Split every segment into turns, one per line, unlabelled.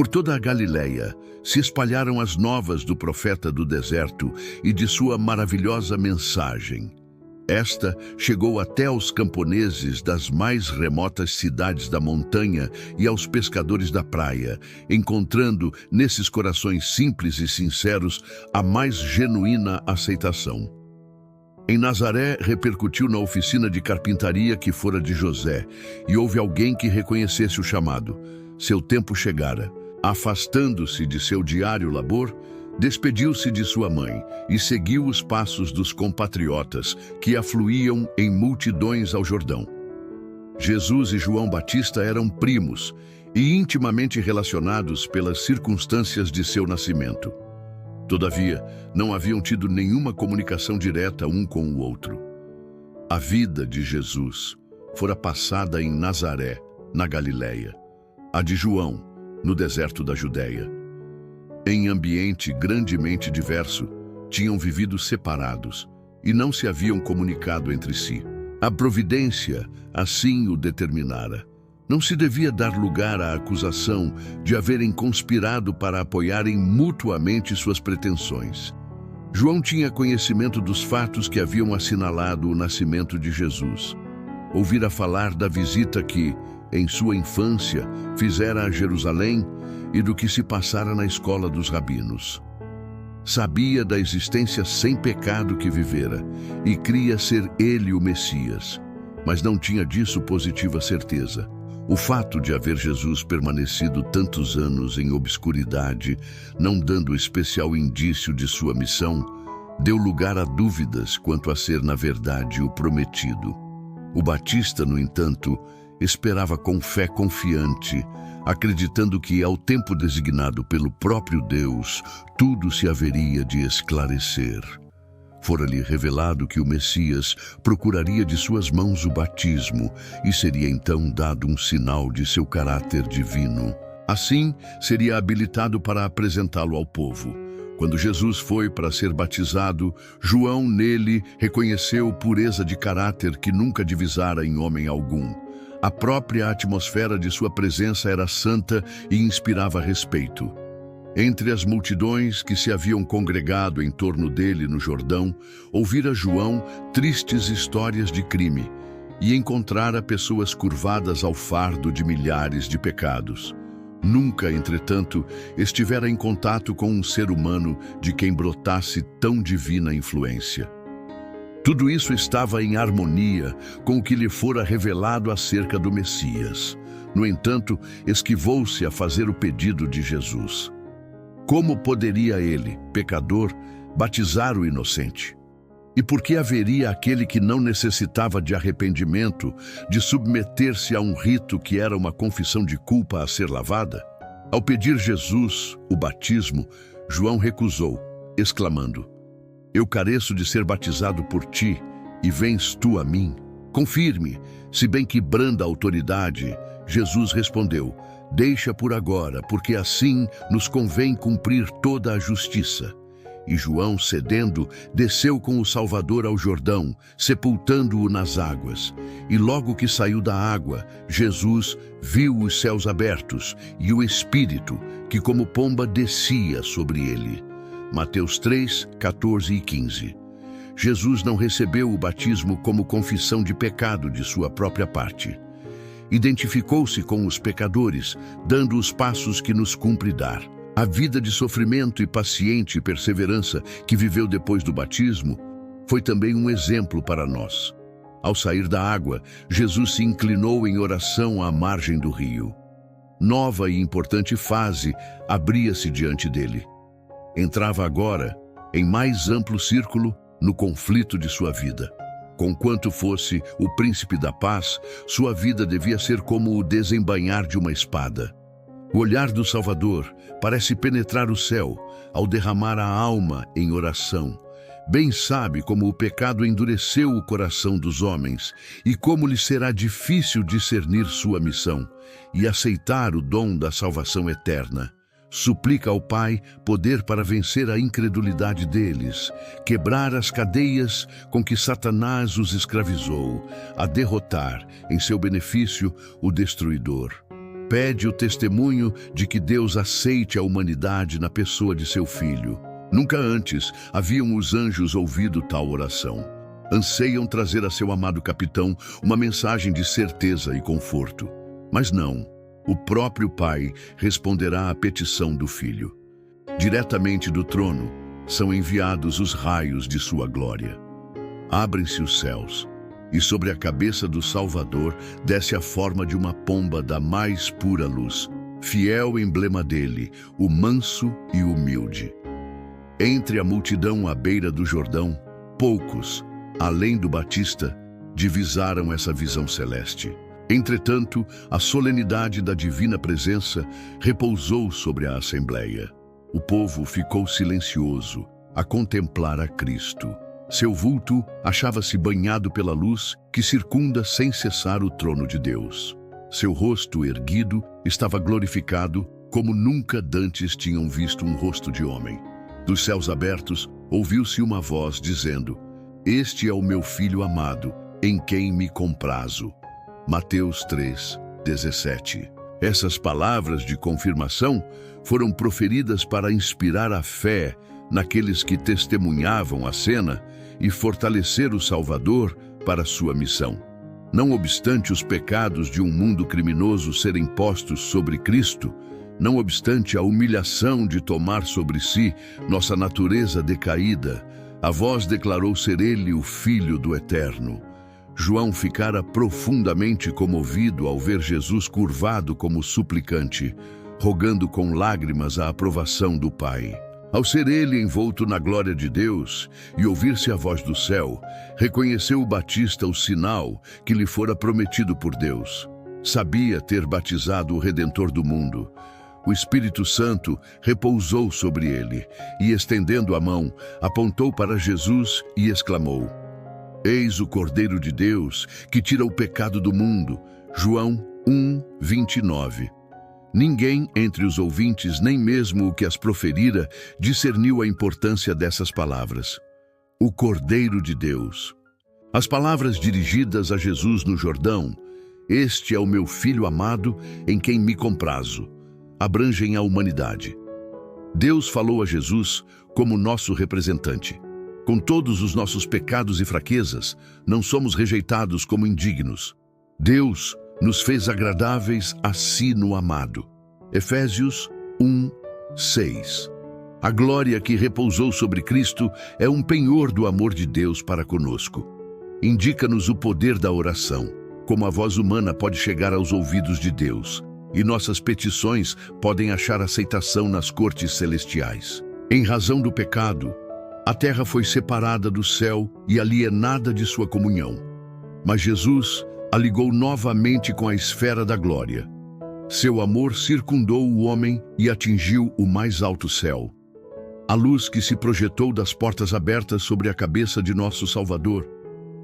Por toda a Galileia se espalharam as novas do profeta do deserto e de sua maravilhosa mensagem. Esta chegou até aos camponeses das mais remotas cidades da montanha e aos pescadores da praia, encontrando nesses corações simples e sinceros a mais genuína aceitação. Em Nazaré, repercutiu na oficina de carpintaria que fora de José, e houve alguém que reconhecesse o chamado. Seu tempo chegara. Afastando-se de seu diário labor, despediu-se de sua mãe e seguiu os passos dos compatriotas que afluíam em multidões ao Jordão. Jesus e João Batista eram primos e intimamente relacionados pelas circunstâncias de seu nascimento. Todavia, não haviam tido nenhuma comunicação direta um com o outro. A vida de Jesus fora passada em Nazaré, na Galileia, a de João, no deserto da Judéia. Em ambiente grandemente diverso, tinham vivido separados e não se haviam comunicado entre si. A providência assim o determinara. Não se devia dar lugar à acusação de haverem conspirado para apoiarem mutuamente suas pretensões. João tinha conhecimento dos fatos que haviam assinalado o nascimento de Jesus. Ouvira falar da visita que, em sua infância, fizera a Jerusalém e do que se passara na escola dos rabinos. Sabia da existência sem pecado que vivera e cria ser ele o Messias, mas não tinha disso positiva certeza. O fato de haver Jesus permanecido tantos anos em obscuridade, não dando especial indício de sua missão, deu lugar a dúvidas quanto a ser, na verdade, o prometido. O Batista, no entanto, esperava com fé confiante, acreditando que, ao tempo designado pelo próprio Deus, tudo se haveria de esclarecer. Fora-lhe revelado que o Messias procuraria de suas mãos o batismo e seria então dado um sinal de seu caráter divino. Assim, seria habilitado para apresentá-lo ao povo. Quando Jesus foi para ser batizado, João nele reconheceu pureza de caráter que nunca divisara em homem algum. A própria atmosfera de sua presença era santa e inspirava respeito. Entre as multidões que se haviam congregado em torno dele no Jordão, ouvira João tristes histórias de crime e encontrara pessoas curvadas ao fardo de milhares de pecados. Nunca, entretanto, estivera em contato com um ser humano de quem brotasse tão divina influência. Tudo isso estava em harmonia com o que lhe fora revelado acerca do Messias. No entanto, esquivou-se a fazer o pedido de Jesus. Como poderia ele, pecador, batizar o inocente? E por que haveria aquele que não necessitava de arrependimento de submeter-se a um rito que era uma confissão de culpa a ser lavada? Ao pedir Jesus o batismo, João recusou, exclamando: "Eu careço de ser batizado por ti, e vens tu a mim? Confirme, se bem que branda a autoridade." Jesus respondeu: "Deixa por agora, porque assim nos convém cumprir toda a justiça." E João, cedendo, desceu com o Salvador ao Jordão, sepultando-o nas águas. E logo que saiu da água, Jesus viu os céus abertos e o Espírito, que como pomba descia sobre ele. Mateus 3, 14 e 15. Jesus não recebeu o batismo como confissão de pecado de sua própria parte. Identificou-se com os pecadores, dando os passos que nos cumpre dar. A vida de sofrimento e paciente perseverança que viveu depois do batismo foi também um exemplo para nós. Ao sair da água, Jesus se inclinou em oração à margem do rio. Nova e importante fase abria-se diante dele. Entrava agora, em mais amplo círculo, no conflito de sua vida. Conquanto fosse o príncipe da paz, sua vida devia ser como o desembainhar de uma espada. O olhar do Salvador parece penetrar o céu ao derramar a alma em oração. Bem sabe como o pecado endureceu o coração dos homens e como lhe será difícil discernir sua missão e aceitar o dom da salvação eterna. Suplica ao Pai poder para vencer a incredulidade deles, quebrar as cadeias com que Satanás os escravizou, a derrotar, em seu benefício, o destruidor. pede o testemunho de que Deus aceite a humanidade na pessoa de seu Filho. Nunca antes haviam os anjos ouvido tal oração. Anseiam trazer a seu amado capitão uma mensagem de certeza e conforto. Mas não, o próprio Pai responderá à petição do Filho. Diretamente do trono são enviados os raios de sua glória. Abrem-se os céus, e sobre a cabeça do Salvador desce a forma de uma pomba da mais pura luz, fiel emblema dele, o manso e humilde. Entre a multidão à beira do Jordão, poucos, além do Batista, divisaram essa visão celeste. Entretanto, a solenidade da divina presença repousou sobre a Assembleia. O povo ficou silencioso a contemplar a Cristo. Seu vulto achava-se banhado pela luz que circunda sem cessar o trono de Deus. Seu rosto erguido estava glorificado como nunca dantes tinham visto um rosto de homem. Dos céus abertos, ouviu-se uma voz dizendo: "Este é o meu Filho amado, em quem me comprazo." Mateus 3:17. Essas palavras de confirmação foram proferidas para inspirar a fé naqueles que testemunhavam a cena e fortalecer o Salvador para sua missão. Não obstante os pecados de um mundo criminoso serem postos sobre Cristo, não obstante a humilhação de tomar sobre si nossa natureza decaída, a voz declarou ser ele o Filho do Eterno. João ficara profundamente comovido ao ver Jesus curvado como suplicante, rogando com lágrimas a aprovação do Pai. Ao ser ele envolto na glória de Deus e ouvir-se a voz do céu, reconheceu o Batista o sinal que lhe fora prometido por Deus. Sabia ter batizado o Redentor do mundo. O Espírito Santo repousou sobre ele e, estendendo a mão, apontou para Jesus e exclamou: "Eis o Cordeiro de Deus que tira o pecado do mundo." João 1:29. Ninguém entre os ouvintes, nem mesmo o que as proferira, discerniu a importância dessas palavras. O Cordeiro de Deus. As palavras dirigidas a Jesus no Jordão, "Este é o meu Filho amado, em quem me comprazo", abrangem a humanidade. Deus falou a Jesus como nosso representante. Com todos os nossos pecados e fraquezas, não somos rejeitados como indignos. Deus nos fez agradáveis a si no amado. Efésios 1:6. A glória que repousou sobre Cristo é um penhor do amor de Deus para conosco. Indica-nos o poder da oração, como a voz humana pode chegar aos ouvidos de Deus, e nossas petições podem achar aceitação nas cortes celestiais. Em razão do pecado, a terra foi separada do céu e alienada de sua comunhão. Mas Jesus a ligou novamente com a esfera da glória. Seu amor circundou o homem e atingiu o mais alto céu. A luz que se projetou das portas abertas sobre a cabeça de nosso Salvador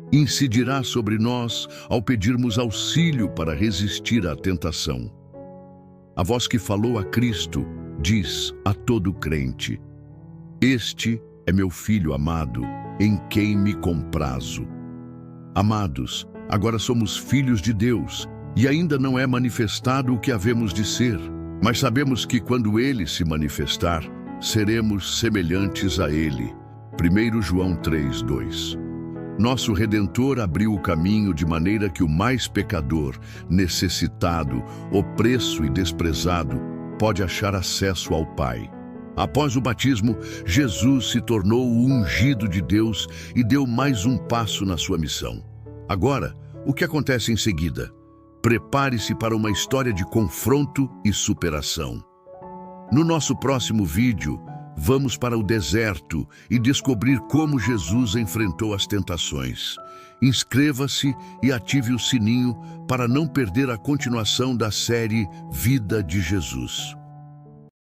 incidirá sobre nós ao pedirmos auxílio para resistir à tentação. A voz que falou a Cristo diz a todo crente: "Este é meu Filho amado, em quem me comprazo." Amados, agora somos filhos de Deus e ainda não é manifestado o que havemos de ser, mas sabemos que quando Ele se manifestar, seremos semelhantes a Ele. 1 João 3:2. Nosso Redentor abriu o caminho de maneira que o mais pecador, necessitado, opresso e desprezado pode achar acesso ao Pai. Após o batismo, Jesus se tornou o ungido de Deus e deu mais um passo na sua missão. Agora, o que acontece em seguida? Prepare-se para uma história de confronto e superação. No nosso próximo vídeo, vamos para o deserto e descobrir como Jesus enfrentou as tentações. Inscreva-se e ative o sininho para não perder a continuação da série Vida de Jesus.